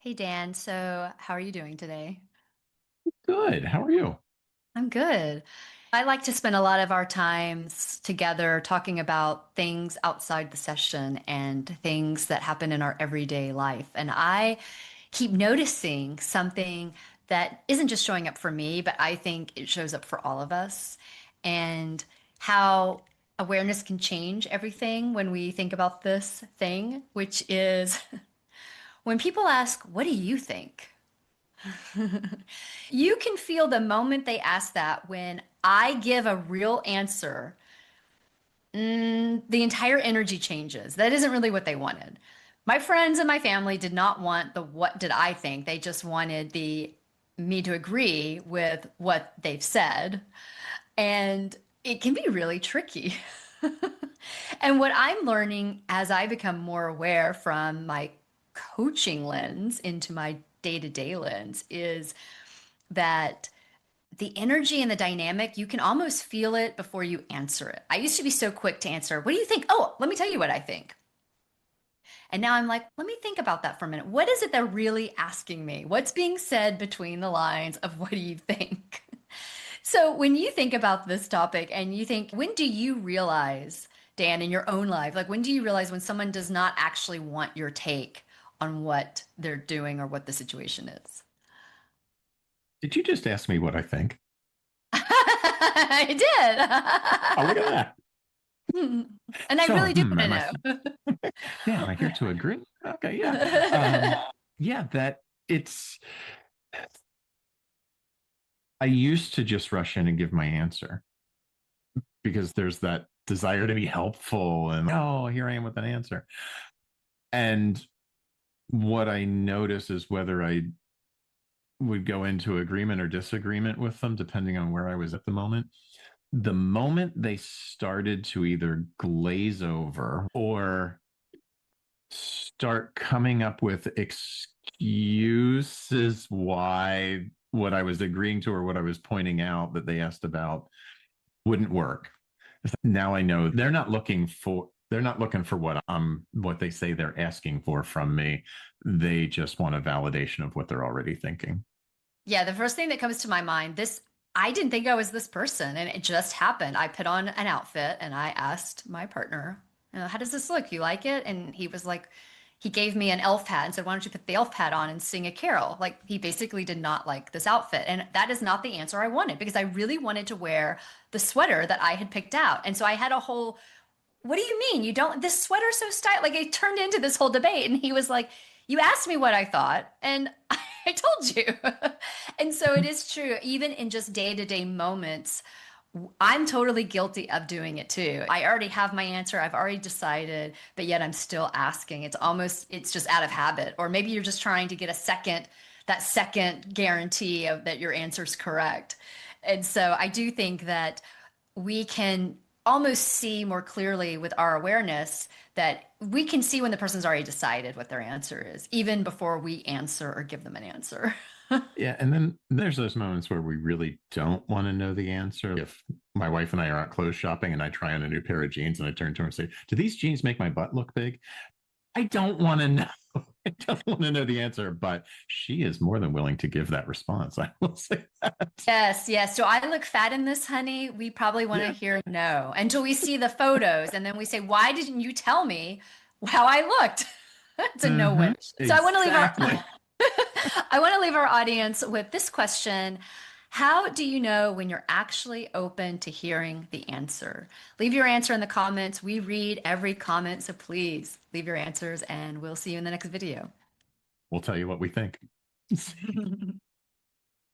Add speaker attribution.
Speaker 1: Hey Dan, so how are you doing today?
Speaker 2: Good. How are you?
Speaker 1: I'm good. I like to spend a lot of our times together talking about things outside the session and things that happen in our everyday life. And I keep noticing something that isn't just showing up for me, but I think it shows up for all of us, and how awareness can change everything when we think about this thing, which is when people ask, "What do you think?" You can feel the moment they ask that when I give a real answer, the entire energy changes. That isn't really what they wanted. My friends and my family did not want the what did I think. They just wanted the me to agree with what they've said. And it can be really tricky. And what I'm learning as I become more aware from my coaching lens into my day-to-day lens is that the energy and the dynamic, you can almost feel it before you answer it. I used to be so quick to answer, "What do you think?" "Oh, let me tell you what I think." And now I'm like, let me think about that for a minute. What is it they're really asking me? What's being said between the lines of what do you think? So when you think about this topic and you think, when do you realize, Dan, in your own life, like when do you realize when someone does not actually want your take on what they're doing or what the situation is?
Speaker 2: Did you just ask me what I think? Oh, look at
Speaker 1: I
Speaker 2: that.
Speaker 1: did. And I
Speaker 2: So,
Speaker 1: really do
Speaker 2: am I?
Speaker 1: want to
Speaker 2: Yeah, am I here to agree? Okay, yeah,
Speaker 1: know.
Speaker 2: yeah. That it's. I used to just rush in and give my answer because there's that desire to be helpful and oh, here I am with an answer. And what I notice is whether I would go into agreement or disagreement with them, depending on where I was at the moment. The moment they started to either glaze over or start coming up with excuses why what I was agreeing to or what I was pointing out that they asked about wouldn't work. Now I know they're not looking for what they say they're asking for from me. They just want a validation of what they're already thinking.
Speaker 1: Yeah, the first thing that comes to my mind, I didn't think I was this person, and it just happened. I put on an outfit and I asked my partner, "How does this look? You like it?" And he was like, he gave me an elf hat and said, "Why don't you put the elf hat on and sing a carol?" Like, he basically did not like this outfit. And that is not the answer I wanted, because I really wanted to wear the sweater that I had picked out. And so I had a whole, "What do you mean? You don't, this sweater's so stylish." Like, it turned into this whole debate. And he was like, "You asked me what I thought, and I told you." And so it is true, even in just day-to-day moments, I'm totally guilty of doing it too. I already have my answer, I've already decided, but yet I'm still asking. It's just out of habit. Or maybe you're just trying to get that second guarantee of that your answer's correct. And so I do think that we can almost see more clearly with our awareness that we can see when the person's already decided what their answer is, even before we answer or give them an answer.
Speaker 2: Yeah, and then there's those moments where we really don't want to know the answer. If my wife and I are out clothes shopping and I try on a new pair of jeans and I turn to her and say, "Do these jeans make my butt look big?" I don't want to know. I don't want to know the answer, but she is more than willing to give that response. I will say that.
Speaker 1: Yes, yes. Do I look fat in this, honey? We probably want to
Speaker 2: Yeah.
Speaker 1: hear no until we see the photos. And then we say, "Why didn't you tell me how I looked?" It's a no win. So
Speaker 2: Exactly.
Speaker 1: I want to leave our audience with this question. How do you know when you're actually open to hearing the answer? Leave your answer in the comments. We read every comment, so please leave your answers, and we'll see you in the next video.
Speaker 2: We'll tell you what we think.